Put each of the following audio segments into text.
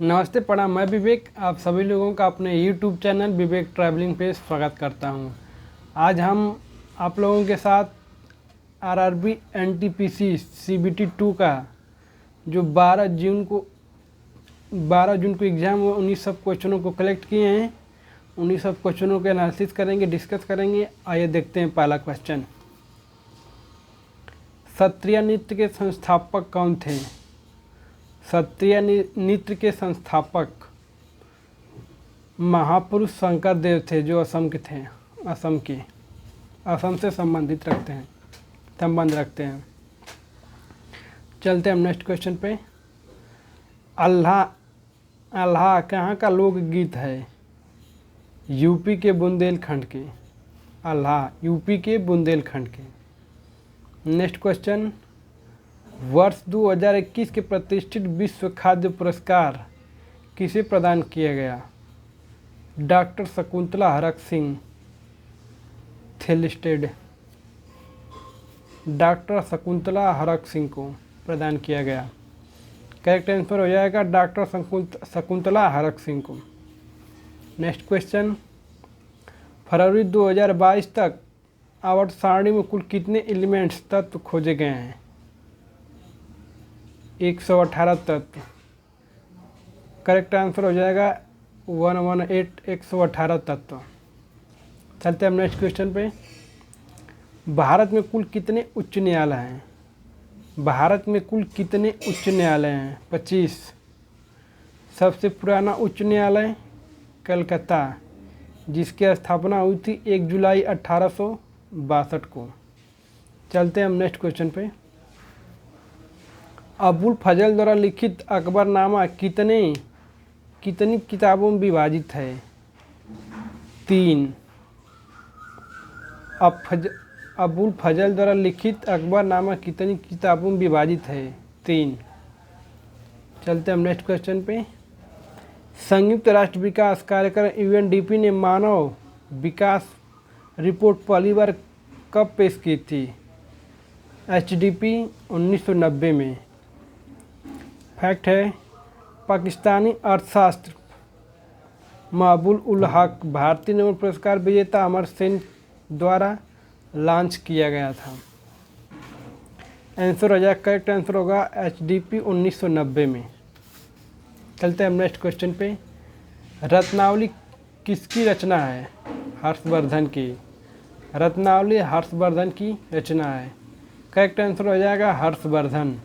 नमस्ते प्रणाम। मैं विवेक आप सभी लोगों का अपने YouTube चैनल विवेक ट्रैवलिंग पे स्वागत करता हूं। आज हम आप लोगों के साथ RRB NTPC CBT 2 का जो 12 जून को एग्ज़ाम हुआ उन्हीं सब क्वेश्चनों को कलेक्ट किए हैं। उन्हीं सब क्वेश्चनों के एनालिसिस करेंगे, डिस्कस करेंगे। आइए देखते हैं पहला क्वेश्चन। सत्रिया नृत्य के संस्थापक कौन थे? सत्रिया नृत्य के संस्थापक महापुरुष शंकर देव थे, जो असम के थे। असम से संबंध रखते हैं। चलते हैं नेक्स्ट क्वेश्चन पे। अल्लाह अल्लाह कहाँ का लोकगीत है? यूपी के बुंदेलखंड के। अल्लाह यूपी के बुंदेलखंड के। Next question. वर्ष 2021 के प्रतिष्ठित विश्व खाद्य पुरस्कार किसे प्रदान किया गया? डॉक्टर शकुंतला हरक सिंह थेलिस्टेड। डॉक्टर शकुंतला हरक सिंह को प्रदान किया गया। करेक्ट आंसर हो जाएगा डॉक्टर शकुंतला हरक सिंह को। Next question. फरवरी 2022 तक आवर्त सारणी में कुल कितने एलिमेंट्स तत्व खोजे गए हैं? 118 तत्व। करेक्ट आंसर हो जाएगा 118 118 तत्व। चलते हैं नेक्स्ट क्वेश्चन पे। भारत में कुल कितने उच्च न्यायालय हैं? भारत में कुल कितने उच्च न्यायालय हैं? 25। सबसे पुराना उच्च न्यायालय कलकत्ता, जिसकी स्थापना हुई थी 1 जुलाई 1862 को। चलते हैं हम नेक्स्ट क्वेश्चन पे। अबुल फजल द्वारा लिखित अकबरनामा कितनी किताबों में विभाजित है? 3। अबुल फजल द्वारा लिखित अकबरनामा कितनी किताबों में विभाजित है? 3। चलते हैं हम नेक्स्ट क्वेश्चन पे। संयुक्त राष्ट्र विकास कार्यक्रम UNDP ने मानव विकास रिपोर्ट पहली बार कब पेश की थी? HDP 1990 में। फैक्ट है, पाकिस्तानी अर्थशास्त्र महबूब उल हक भारतीय नोबेल पुरस्कार विजेता अमर सेन द्वारा लॉन्च किया गया था। आंसर हो जाएगा, करेक्ट आंसर होगा HDP 1990 में। चलते हैं नेक्स्ट क्वेश्चन पे। रत्नावली किसकी रचना है? हर्षवर्धन की। रत्नावली हर्षवर्धन की रचना है। करेक्ट आंसर हो जाएगा हर्षवर्धन।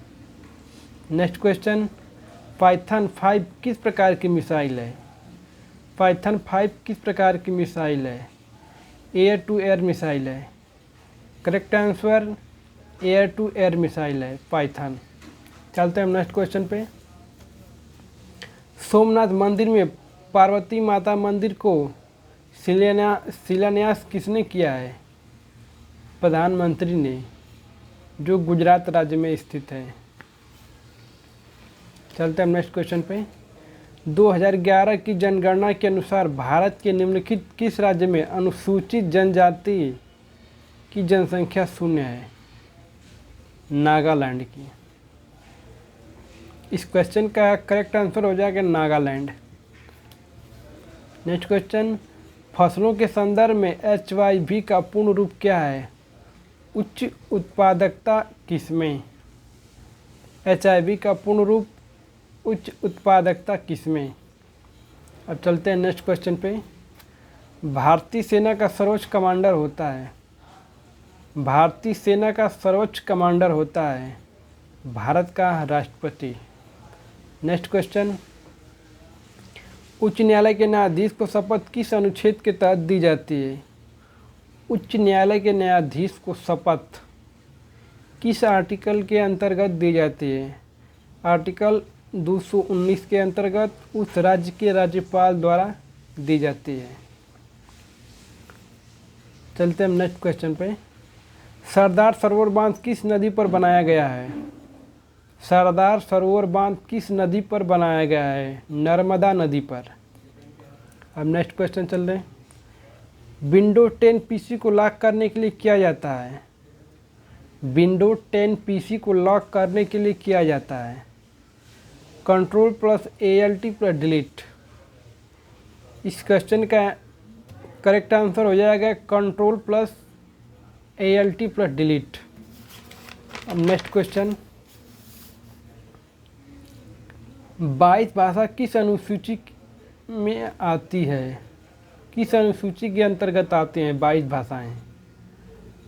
Next question. पाइथन 5 किस प्रकार की मिसाइल है? पाइथन 5 किस प्रकार की मिसाइल है? एयर टू एयर मिसाइल है। Correct answer air to air missile है पाइथन। चलते हैं नेक्स्ट क्वेश्चन पे। सोमनाथ मंदिर में पार्वती माता मंदिर को शिलान्यास किसने किया है? प्रधानमंत्री ने, जो गुजरात राज्य में स्थित है। चलते हैं नेक्स्ट क्वेश्चन पे। 2011 की जनगणना के अनुसार भारत के निम्नलिखित किस राज्य में अनुसूचित जनजाति की जनसंख्या 0 है? नागालैंड की। इस क्वेश्चन का करेक्ट आंसर हो जाएगा नागालैंड। Next question. फसलों के संदर्भ में HYV का पूर्ण रूप क्या है? उच्च उत्पादकता किस्में। HIV का पूर्ण रूप उच्च उत्पादकता किस्में। अब चलते हैं नेक्स्ट क्वेश्चन पे। भारतीय सेना का सर्वोच्च कमांडर होता है। भारतीय सेना का सर्वोच्च कमांडर होता है भारत का राष्ट्रपति। Next question. उच्च न्यायालय के न्यायाधीश को शपथ किस अनुच्छेद के तहत दी जाती है? उच्च न्यायालय के न्यायाधीश को शपथ किस आर्टिकल के अंतर्गत दी जाती है? आर्टिकल 219 के अंतर्गत उस राज्य के राज्यपाल द्वारा दी जाती है। चलते हैं नेक्स्ट क्वेश्चन पे। सरदार सरोवर बांध किस नदी पर बनाया गया है? सरदार सरोवर बांध किस नदी पर बनाया गया है? नर्मदा नदी पर। अब नेक्स्ट क्वेश्चन चल रहे हैं। विंडोज 10 PC को लॉक करने के लिए किया जाता है? विंडोज 10 PC को लॉक करने के लिए किया जाता है control plus ALT plus delete. इस क्वेश्चन का करेक्ट आंसर हो जाएगा control plus ALT plus delete. अब नेक्स्ट क्वेश्चन, 22 भाषा किस अनुसूची में आती है? किस अनुसूची के अंतर्गत आती हैं 22 भाषाएं?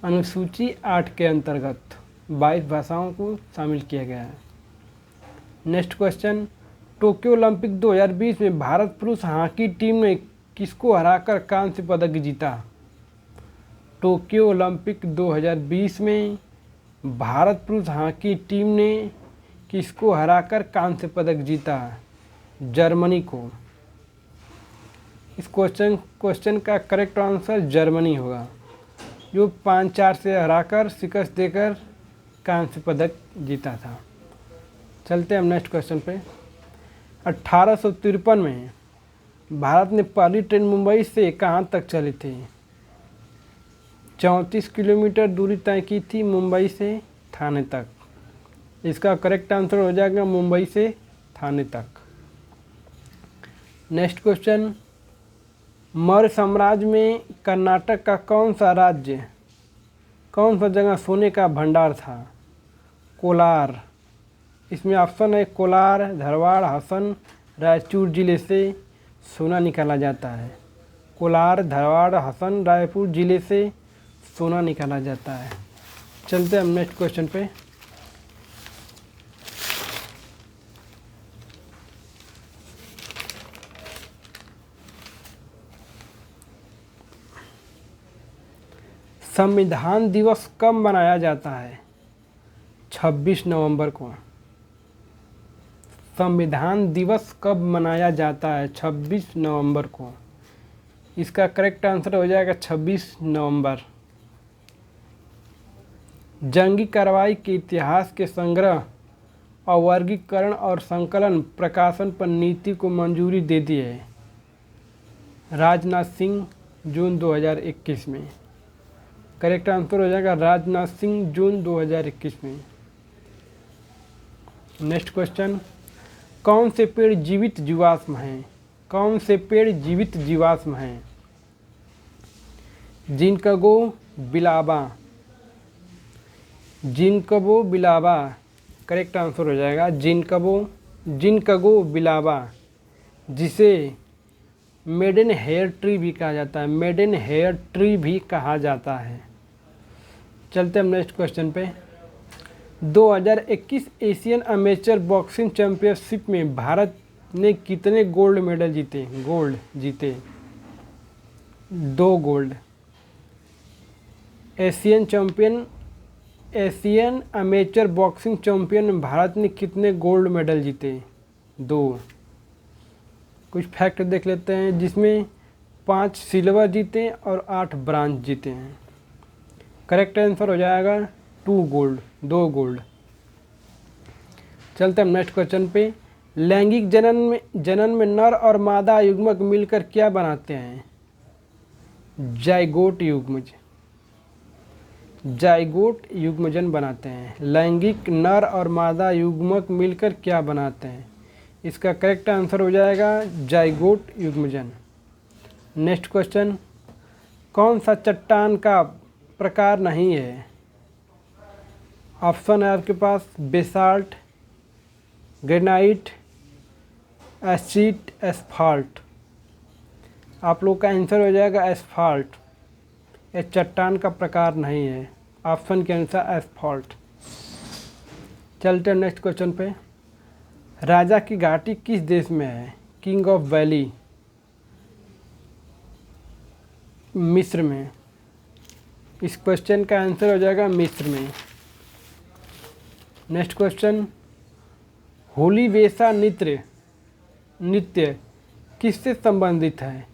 अनुसूची 8 के अंतर्गत 22 भाषाओं को शामिल किया गया है। नेक्स्ट क्वेश्चन, टोक्यो ओलंपिक 2020 में भारत पुरुष हॉकी टीम ने किसको हराकर कांस्य पदक जीता? टोक्यो ओलंपिक 2020 में भारत पुरुष हॉकी टीम ने किसको हराकर कांस्य पदक जीता? जर्मनी को। इस क्वेश्चन का करेक्ट आंसर जर्मनी होगा, जो 5-4 से हराकर शिकस्त देकर कांस्य पदक जीता था। चलते हैं हम नेक्स्ट क्वेश्चन पे। 1853 में भारत ने पहली ट्रेन मुंबई से कहाँ तक चली थी? 34 किलोमीटर दूरी तय की थी मुंबई से थाने तक। इसका करेक्ट आंसर हो जाएगा मुंबई से थाने तक। नेक्स्ट क्वेश्चन, मौर्य साम्राज्य में कर्नाटक का कौन सा जगह सोने का भंडार था? कोलार। इसमें ऑप्शन है कोलार, धारवाड़, हसन, रायचूर जिले से सोना निकाला जाता है। कोलार, धारवाड़, हसन, रायपुर जिले से सोना निकाला जाता है। चलते हैं हम नेक्स्ट क्वेश्चन पे। संविधान दिवस कब मनाया जाता है? 26 नवंबर को। संविधान दिवस कब मनाया जाता है? 26 नवंबर को। इसका करेक्ट आंसर हो जाएगा 26 नवंबर। जंगी कार्रवाई के इतिहास के संग्रह और वर्गीकरण और संकलन प्रकाशन पर नीति को मंजूरी दे दी है राजनाथ सिंह जून 2021 में। करेक्ट आंसर हो जाएगा राजनाथ सिंह जून 2021 में। नेक्स्ट क्वेश्चन, कौन से पेड़ जीवित जीवाश्म हैं? कौन से पेड़ जीवित जीवाश्म हैं? जिनकगो बिलाबा। जिनकगो बिलाबा करेक्ट आंसर हो जाएगा जिनकगो बिलाबा, जिसे मेडन हेयर ट्री भी कहा जाता है। मेडन हेयर ट्री भी कहा जाता है। चलते हम नेक्स्ट क्वेश्चन पे। 2021 एशियन अमेचर बॉक्सिंग चैंपियनशिप में भारत ने कितने गोल्ड मेडल जीते? 2 gold. Asian amateur boxing champion में भारत ने कितने गोल्ड मेडल जीते? 2। कुछ फैक्ट देख लेते हैं, जिसमें 5 सिल्वर जीते और 8 ब्रांज जीते हैं। करेक्ट आंसर हो जाएगा 2 गोल्ड। चलते हम नेक्स्ट क्वेश्चन पे। लैंगिक जनन में नर और मादा युग्मक मिलकर क्या बनाते हैं? जाइगोट युग्मजन बनाते हैं। लैंगिक नर और मादा युग्मक मिलकर क्या बनाते हैं? इसका करेक्ट आंसर हो जाएगा जाइगोट युग्मजन। नेक्स्ट क्वेश्चन, कौन सा चट्टान का प्रकार नहीं है? ऑप्शन है आपके पास बेसाल्ट, ग्रेनाइट, एसीट, एस्फाल्ट। आप लोग का आंसर हो जाएगा एस्फाल्ट। यह चट्टान का प्रकार नहीं है। ऑप्शन के अनुसार एस्फाल्ट। चलते हैं नेक्स्ट क्वेश्चन पे। राजा की घाटी किस देश में है? किंग ऑफ वैली, मिस्र में। इस क्वेश्चन का आंसर हो जाएगा मिस्र में। नेक्स्ट क्वेश्चन, होली वेशा नृत्य किससे संबंधित है?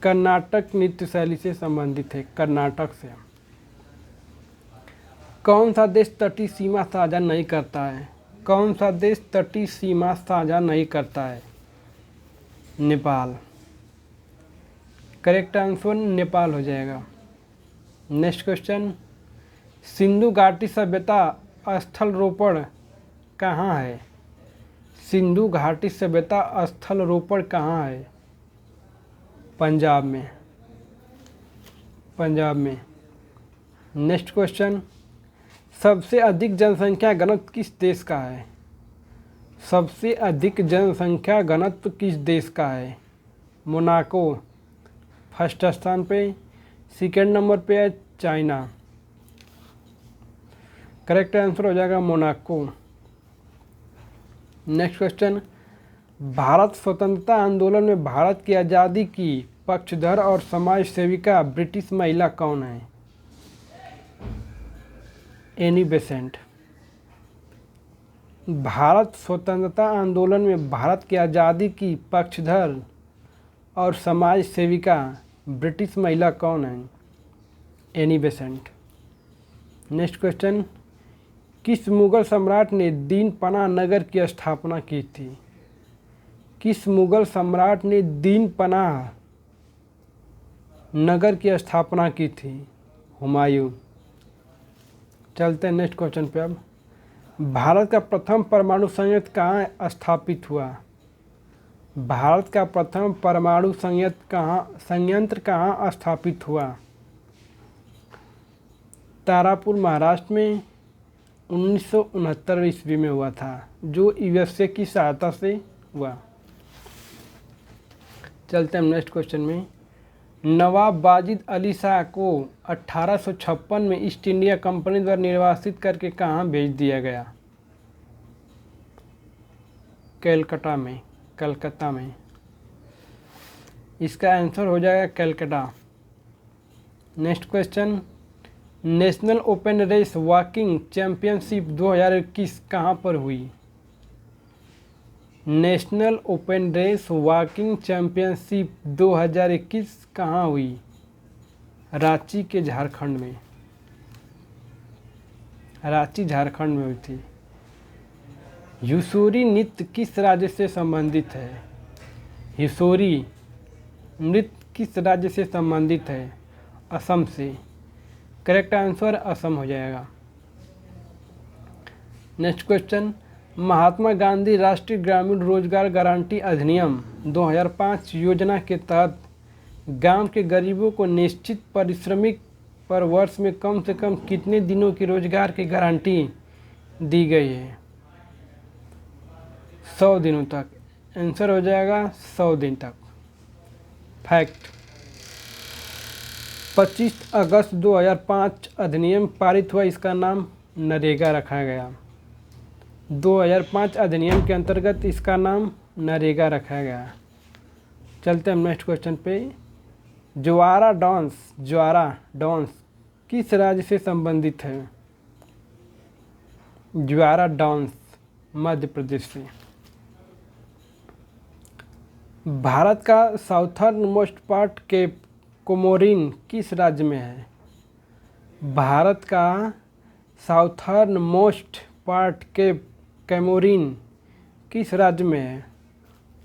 कर्नाटक नृत्य शैली से संबंधित है, कर्नाटक से। कौन सा देश तटीय सीमा साझा नहीं करता है? कौन सा देश तटीय सीमा साझा नहीं करता है? नेपाल। करेक्ट आंसर नेपाल हो जाएगा। नेक्स्ट क्वेश्चन, सिंधु घाटी सभ्यता स्थल रोपण कहाँ है? सिंधु घाटी सभ्यता स्थल रोपड़ कहाँ है? पंजाब में। पंजाब में। नेक्स्ट क्वेश्चन, सबसे अधिक जनसंख्या घनत्व किस देश का है? सबसे अधिक जनसंख्या घनत्व किस देश का है? मोनाको फर्स्ट स्थान पे, सेकंड नंबर पे है चाइना। करेक्ट आंसर हो जाएगा मोनाको। नेक्स्ट क्वेश्चन, भारत स्वतंत्रता आंदोलन में भारत की आज़ादी की पक्षधर और समाज सेविका ब्रिटिश महिला कौन है? Annie Besant. भारत स्वतंत्रता आंदोलन में भारत की आज़ादी की पक्षधर और समाज सेविका ब्रिटिश महिला कौन है? Annie Besant. नेक्स्ट क्वेश्चन, किस मुगल सम्राट ने दीन पनाह नगर की स्थापना की थी? किस मुगल सम्राट ने दीन पनाह नगर की स्थापना की थी? हुमायूं। चलते हैं नेक्स्ट क्वेश्चन पे। अब भारत का प्रथम परमाणु संयंत्र कहाँ स्थापित हुआ? भारत का प्रथम परमाणु संयंत्र कहाँ स्थापित हुआ? तारापुर महाराष्ट्र में 1969 ईस्वी में हुआ था, जो यूएसए की सहायता से हुआ। चलते हैं नेक्स्ट क्वेश्चन में। नवाब वाजिद अली शाह को 1856 में ईस्ट इंडिया कंपनी द्वारा निर्वासित करके कहाँ भेज दिया गया? कलकत्ता में। इसका आंसर हो जाएगा Calcutta. Next question, national open race walking championship 2021 कहाँ पर हुई? National open race walking championship 2021 कहाँ हुई? रांची के झारखंड में। रांची झारखंड में हुई थी। हिसोरी नृत्य किस राज्य से संबंधित है? हिसोरी नृत्य किस राज्य से संबंधित है? असम से। करेक्ट आंसर असम हो जाएगा। नेक्स्ट क्वेश्चन, महात्मा गांधी राष्ट्रीय ग्रामीण रोजगार गारंटी अधिनियम 2005 योजना के तहत गांव के गरीबों को निश्चित पारिश्रमिक पर वर्ष में कम से कम कितने दिनों की रोजगार की गारंटी दी गई है? 100 दिनों तक। आंसर हो जाएगा 100 दिन तक। फैक्ट, 25 अगस्त 2005 अधिनियम पारित हुआ, इसका नाम नरेगा रखा गया। 2005 अधिनियम के अंतर्गत इसका नाम नरेगा रखा गया। चलते हैं नेक्स्ट क्वेश्चन पे। ज्वारा डांस किस राज्य से संबंधित है? ज्वारा डांस मध्य प्रदेश से। भारत का साउथर्न मोस्ट पार्ट के कोमोरिन किस राज्य में है? भारत का साउथर्न मोस्ट पार्ट के कैमोरिन किस राज्य में है?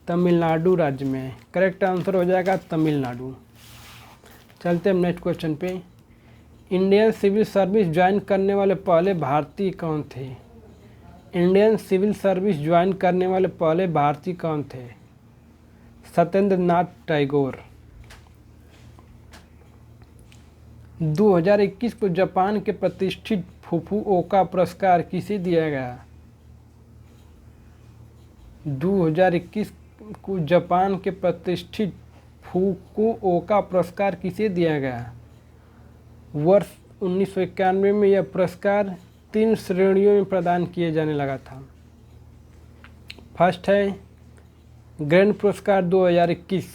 तमिलनाडु राज्य में। करेक्ट आंसर हो जाएगा तमिलनाडु। चलते हैं नेक्स्ट क्वेश्चन पे। इंडियन सिविल सर्विस ज्वाइन करने वाले पहले भारतीय कौन थे? इंडियन सिविल सर्विस ज्वाइन करने वाले पहले भारतीय कौन थे? सत्येंद्र नाथ टैगोर। 2021 को जापान के प्रतिष्ठित फुकुओका पुरस्कार किसे दिया गया? 2021 को जापान के प्रतिष्ठित फुकुओका पुरस्कार किसे दिया गया? वर्ष 1991 में यह पुरस्कार 3 श्रेणियों में प्रदान किए जाने लगा था। फर्स्ट है ग्रैंड पुरस्कार 2021,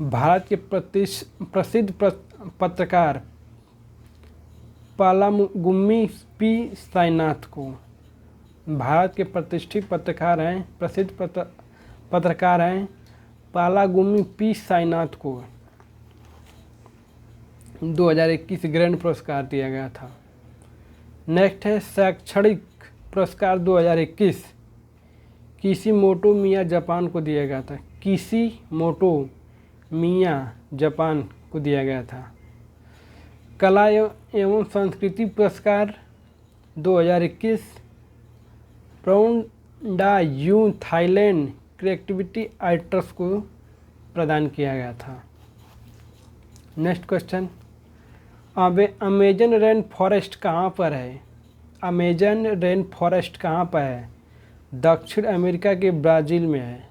भारत के प्रसिद्ध पत्रकार पालागुम्मी पी साईनाथ को। भारत के प्रतिष्ठित पत्रकार हैं, प्रसिद्ध पत्रकार हैं पालागुम्मी पी साईनाथ को 2021 ग्रैंड पुरस्कार दिया गया था। नेक्स्ट है शैक्षणिक पुरस्कार 2021, किशिमोटो मिया जापान को दिया गया था। किशिमोटो मिया जापान को दिया गया था। कला एवं संस्कृति पुरस्कार 2021, यू थाईलैंड क्रिएटिविटी आर्टिस्ट को प्रदान किया गया था। Next question, Amazon rain forest कहाँ पर है? अमेजन रेन फॉरेस्ट कहाँ पर है? दक्षिण अमेरिका के ब्राज़ील में है।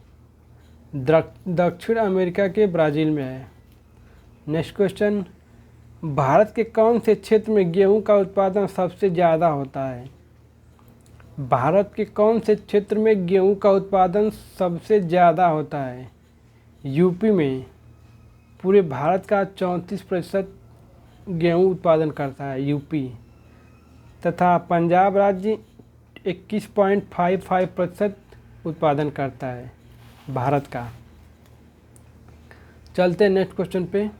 दक्षिण अमेरिका के ब्राज़ील में है। नेक्स्ट क्वेश्चन, भारत के कौन से क्षेत्र में गेहूं का उत्पादन सबसे ज़्यादा होता है? भारत के कौन से क्षेत्र में गेहूं का उत्पादन सबसे ज़्यादा होता है? यूपी में पूरे भारत का 34% गेहूं उत्पादन करता है यूपी, तथा पंजाब राज्य 21.55% उत्पादन करता है भारत का। चलते हैं नेक्स्ट क्वेश्चन पे।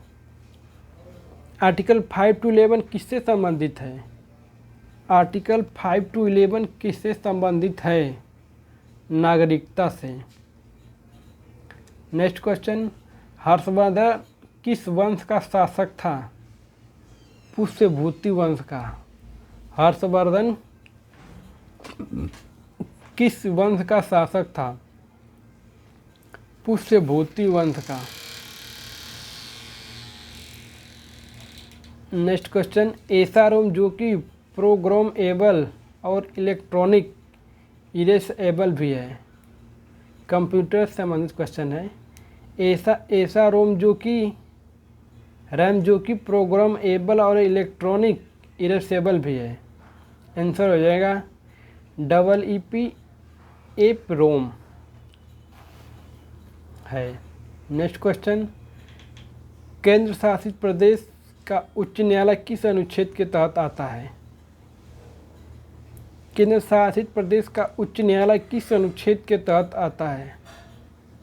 आर्टिकल 5 to 11 किससे संबंधित है? आर्टिकल 5 to 11 किससे संबंधित है? नागरिकता से। नेक्स्ट क्वेश्चन, हर्षवर्धन किस वंश का शासक था? पुष्यभूति वंश का। हर्षवर्धन किस वंश का शासक था? पुष्यभूति वंश का। नेक्स्ट क्वेश्चन, ऐसा रोम जो कि प्रोग्रामेबल और इलेक्ट्रॉनिक इरेसेबल भी है। कंप्यूटर से संबंधित क्वेश्चन है। ऐसा रोम जो कि रैम जो कि प्रोग्रामेबल और इलेक्ट्रॉनिक इरेसेबल भी है। आंसर हो जाएगा EEP रोम है। नेक्स्ट क्वेश्चन, केंद्र शासित प्रदेश का उच्च न्यायालय किस अनुच्छेद के तहत आता है? केंद्र शासित प्रदेश का उच्च न्यायालय किस अनुच्छेद के तहत आता है?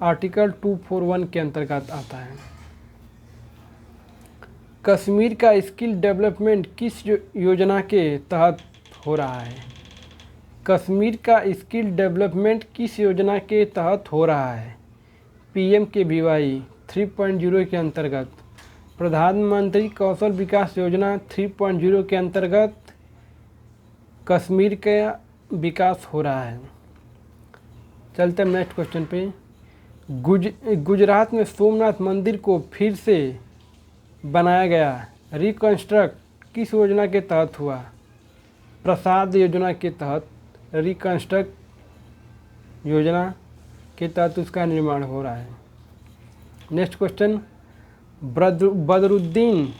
आर्टिकल 241 के अंतर्गत आता है। कश्मीर का स्किल डेवलपमेंट किस योजना के तहत हो रहा है? कश्मीर का स्किल डेवलपमेंट किस योजना के तहत हो रहा है? PMKVY 3.0 के अंतर्गत। प्रधानमंत्री कौशल विकास योजना 3.0 के अंतर्गत कश्मीर का विकास हो रहा है। चलते हैं नेक्स्ट क्वेश्चन पे। गुजरात में सोमनाथ मंदिर को फिर से बनाया गया, रिकंस्ट्रक्ट किस योजना के तहत हुआ? प्रसाद योजना के तहत, रिकंस्ट्रक्ट योजना के तहत उसका निर्माण हो रहा है। नेक्स्ट क्वेश्चन, बदरुद्दीन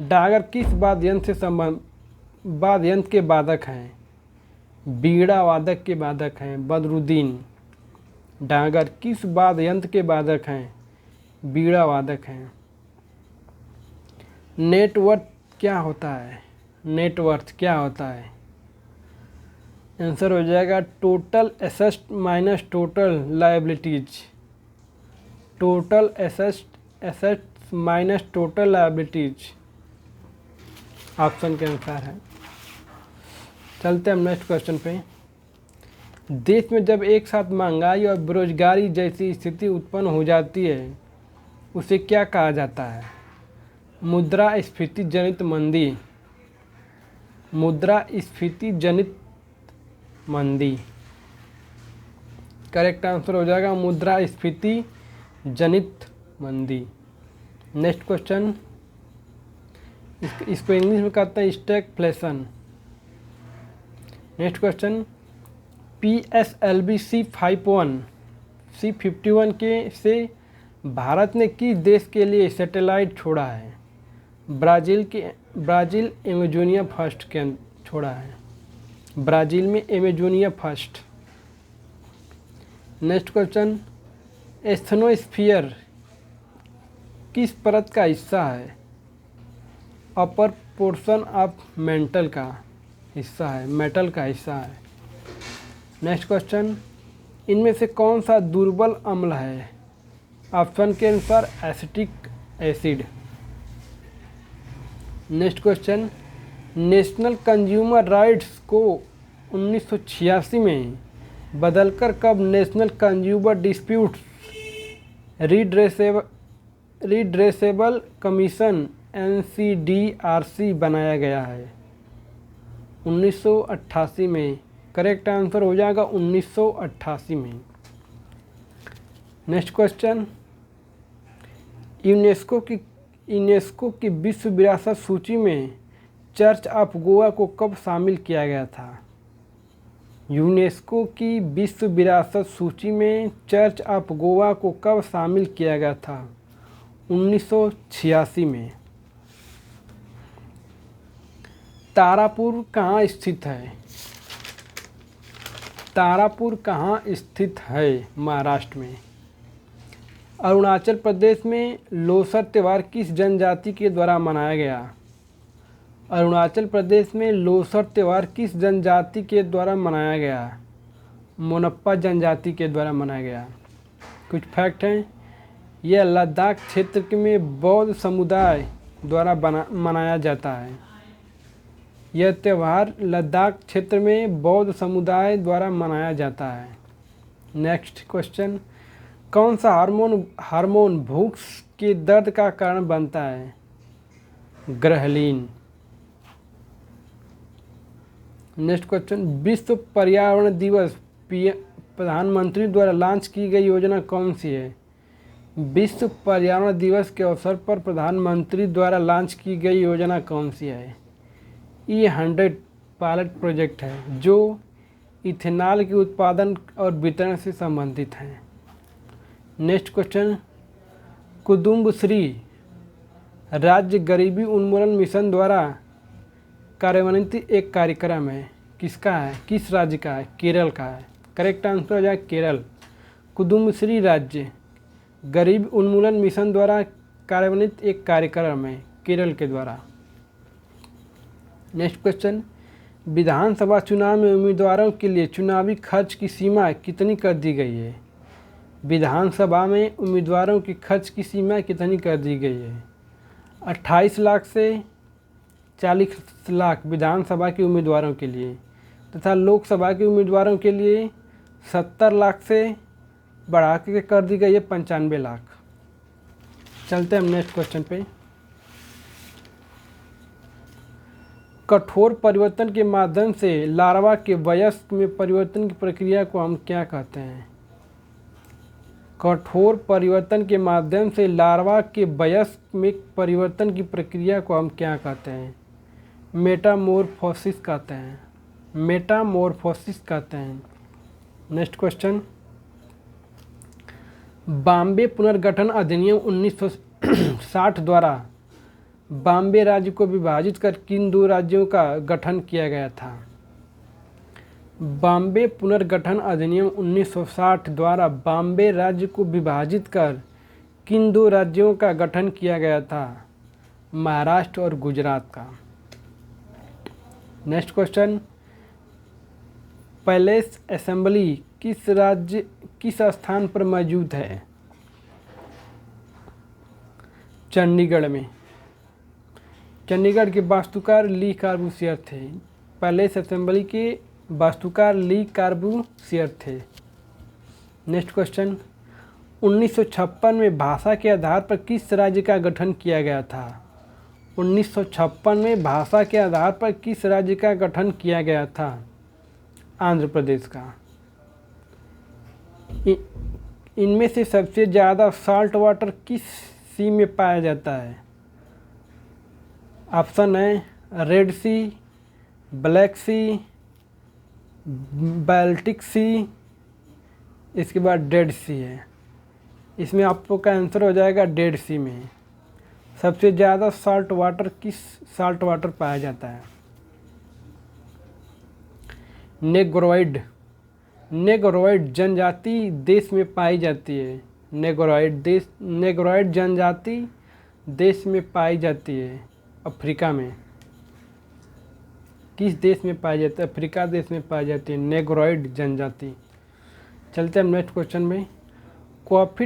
डागर किस वाद्ययंत्र से वाद्ययंत्र के वादक हैं? बीड़ा वादक के वादक हैं। बदरुद्दीन डागर किस वाद्ययंत्र के वादक हैं? बीड़ा वादक हैं। नेटवर्थ क्या होता है? नेटवर्थ क्या होता है? आंसर हो जाएगा total asset minus total liabilities. Total asset minus total liabilities option के अनुसार है। चलते हैं नेक्स्ट क्वेश्चन पे। देश में जब एक साथ महंगाई और बेरोजगारी जैसी स्थिति उत्पन्न हो जाती है उसे क्या कहा जाता है? मुद्रास्फीति जनित मंदी। मुद्रास्फीति जनित मंदी करेक्ट आंसर हो जाएगा मुद्रास्फीति जनित मंदी। नेक्स्ट क्वेश्चन, इसको इंग्लिश में कहते हैं stagflation. Next question, PSLV C51 के से भारत ने किस देश के लिए सैटेलाइट छोड़ा है? ब्राज़ील एमेजोनिया फर्स्ट के छोड़ा है। ब्राज़ील में एमेजोनिया फर्स्ट। नेक्स्ट क्वेश्चन, एस्थनोस्फीयर किस परत का हिस्सा है? अपर पोर्शन ऑफ मेंटल का हिस्सा है, मेटल का हिस्सा है। नेक्स्ट क्वेश्चन, इनमें से कौन सा दुर्बल अम्ल है? ऑप्शन के अनुसार acetic acid. Next question, national consumer rights को 1986 में बदलकर कब national consumer disputes redressable commission NCDRC बनाया गया है? 1988 में करेक्ट आंसर हो जाएगा 1988 में। नेक्स्ट क्वेश्चन, यूनेस्को की विश्व विरासत सूची में चर्च ऑफ गोवा को कब शामिल किया गया था? यूनेस्को की विश्व विरासत सूची में चर्च ऑफ गोवा को कब शामिल किया गया था? 1986 में। तारापुर कहाँ स्थित है? तारापुर कहाँ स्थित है? महाराष्ट्र में। अरुणाचल प्रदेश में लोसर त्यौहार किस जनजाति के द्वारा मनाया गया? अरुणाचल प्रदेश में लोसर त्यौहार किस जनजाति के द्वारा मनाया गया? मोनप्पा जनजाति के द्वारा मनाया गया। कुछ फैक्ट हैं, यह लद्दाख क्षेत्र में बौद्ध समुदाय द्वारा मनाया जाता है। यह त्यौहार लद्दाख क्षेत्र में बौद्ध समुदाय द्वारा मनाया जाता है। नेक्स्ट क्वेश्चन, कौन सा हार्मोन भूख के दर्द का कारण बनता है? ग्रहलीन। नेक्स्ट क्वेश्चन, विश्व पर्यावरण दिवस प्रधानमंत्री द्वारा लॉन्च की गई योजना कौन सी है? विश्व पर्यावरण दिवस के अवसर पर प्रधानमंत्री द्वारा लॉन्च की गई योजना कौन सी है? E100 पायलट प्रोजेक्ट है जो इथेनॉल के उत्पादन और वितरण से संबंधित है। नेक्स्ट क्वेश्चन, कुदुम्बश्री राज्य गरीबी उन्मूलन मिशन द्वारा कार्यान्वित एक कार्यक्रम है। किसका है? किस राज्य का है? केरल का है। करेक्ट आंसर हो जाए केरल। कुदुम्बश्री राज्य गरीबी उन्मूलन मिशन द्वारा कार्यान्वित एक कार्यक्रम है केरल के द्वारा। नेक्स्ट क्वेश्चन, विधानसभा चुनाव में उम्मीदवारों के लिए चुनावी खर्च की सीमा कितनी कर दी गई है? विधानसभा में उम्मीदवारों की खर्च की सीमा कितनी कर दी गई है? 28 लाख से 40 लाख विधानसभा के उम्मीदवारों के लिए तथा लोकसभा के उम्मीदवारों के लिए 70 लाख से बढ़ा के कर दी गई है 95 लाख। चलते हैं हम नेक्स्ट क्वेश्चन पे। कठोर परिवर्तन के माध्यम से लार्वा के वयस्क में परिवर्तन की प्रक्रिया को हम क्या कहते हैं? कठोर परिवर्तन के माध्यम से लार्वा के वयस्क में परिवर्तन की प्रक्रिया को हम क्या कहते हैं? मेटामॉर्फोसिस कहते हैं। मेटामॉर्फोसिस कहते हैं। नेक्स्ट क्वेश्चन, बॉम्बे पुनर्गठन अधिनियम 1960 द्वारा बॉम्बे राज्य को विभाजित कर किन दो राज्यों का गठन किया गया था? बॉम्बे पुनर्गठन अधिनियम 1960 द्वारा बॉम्बे राज्य को विभाजित कर किन दो राज्यों का गठन किया गया था? महाराष्ट्र और गुजरात का। नेक्स्ट क्वेश्चन, पैलेस असेंबली किस स्थान पर मौजूद है? चंडीगढ़ में। चंडीगढ़ के वास्तुकार ली कार्बूसियर थे। पैलेस असेंबली के वास्तुकार ली कार्बूसियर थे। नेक्स्ट क्वेश्चन, 1956 में भाषा के आधार पर किस राज्य का गठन किया गया था? 1956 में भाषा के आधार पर किस राज्य का गठन किया गया था? आंध्र प्रदेश का। इनमें से सबसे ज़्यादा साल्ट वाटर किस सी में पाया जाता है? ऑप्शन है रेड सी, ब्लैक सी, बाल्टिक सी, इसके बाद डेड सी है। इसमें आपको का आंसर हो जाएगा डेड सी में। सबसे ज़्यादा साल्ट वाटर किस साल्ट वाटर पाया जाता है? नेग्रोइड जनजाति देश में पाई जाती है। नेग्रोइड जनजाति देश में पाई जाती है अफ्रीका में। किस देश में पाई जाती है? अफ्रीका देश में पाई जाती है नेग्रोइड जनजाति। चलते हैं नेक्स्ट क्वेश्चन में। कॉफ़ी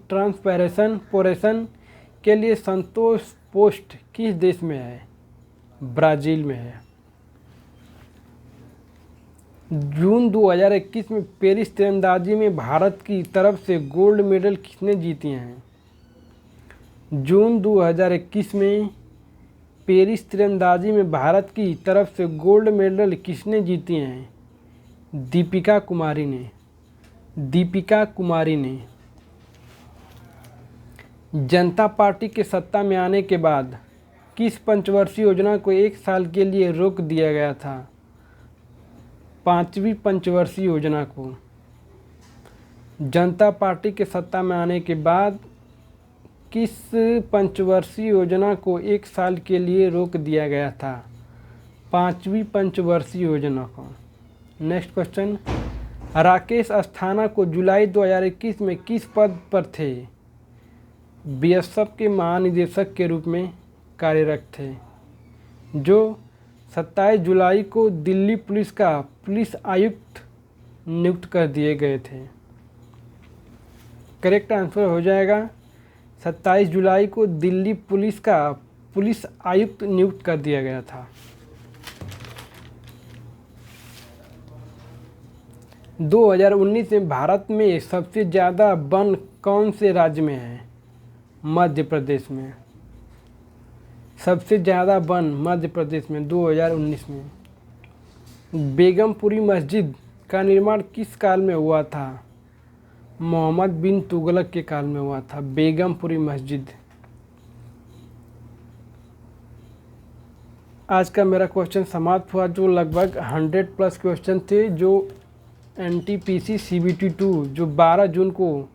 ट्रांसपैरेशन के लिए संतोष पोस्ट किस देश में है? ब्राज़ील में है। जून 2021 में पेरिस तीरंदाजी में भारत की तरफ से गोल्ड मेडल किसने जीती हैं? जून 2021 में पेरिस तीरंदाजी में भारत की तरफ से गोल्ड मेडल किसने जीती हैं? दीपिका कुमारी ने। दीपिका कुमारी ने। जनता पार्टी के सत्ता में आने के बाद किस पंचवर्षीय योजना को 1 साल के लिए रोक दिया गया था? 5वीं पंचवर्षीय योजना को। जनता पार्टी के सत्ता में आने के बाद किस पंचवर्षीय योजना को 1 साल के लिए रोक दिया गया था? 5वीं पंचवर्षीय योजना को। नेक्स्ट क्वेश्चन, राकेश अस्थाना को जुलाई 2021 में किस पद पर थे? बीएसएफ के महानिदेशक के रूप में कार्यरत थे, जो 27 जुलाई को दिल्ली पुलिस का पुलिस आयुक्त नियुक्त कर दिए गए थे। करेक्ट आंसर हो जाएगा 27 जुलाई को दिल्ली पुलिस का पुलिस आयुक्त नियुक्त कर दिया गया था। 2019 में भारत में सबसे ज़्यादा वन कौन से राज्य में है? मध्य प्रदेश में। सबसे ज़्यादा वन मध्य प्रदेश में 2019 में। बेगमपुरी मस्जिद का निर्माण किस काल में हुआ था? मोहम्मद बिन तुगलक के काल में हुआ था बेगमपुरी मस्जिद। आज का मेरा क्वेश्चन समाप्त हुआ, जो लगभग 100+ क्वेश्चन थे, जो NTPC CBT 2 जो 12 जून को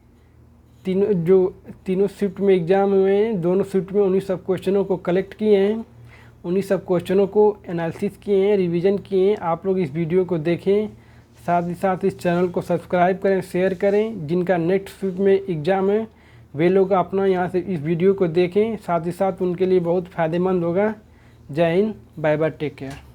तीनों शिफ्ट में एग्ज़ाम हुए हैं, दोनों शिफ्ट में उन्हीं सब क्वेश्चनों को कलेक्ट किए हैं, उन्हीं सब क्वेश्चनों को एनालिसिस किए हैं, रिवीजन किए हैं। आप लोग इस वीडियो को देखें, साथ ही साथ इस चैनल को सब्सक्राइब करें, शेयर करें। जिनका नेक्स्ट शिफ्ट में एग्ज़ाम है वे लोग अपना यहाँ से इस वीडियो को देखें, साथ ही साथ उनके लिए बहुत फ़ायदेमंद होगा। Jai Hind, bye bye, take care.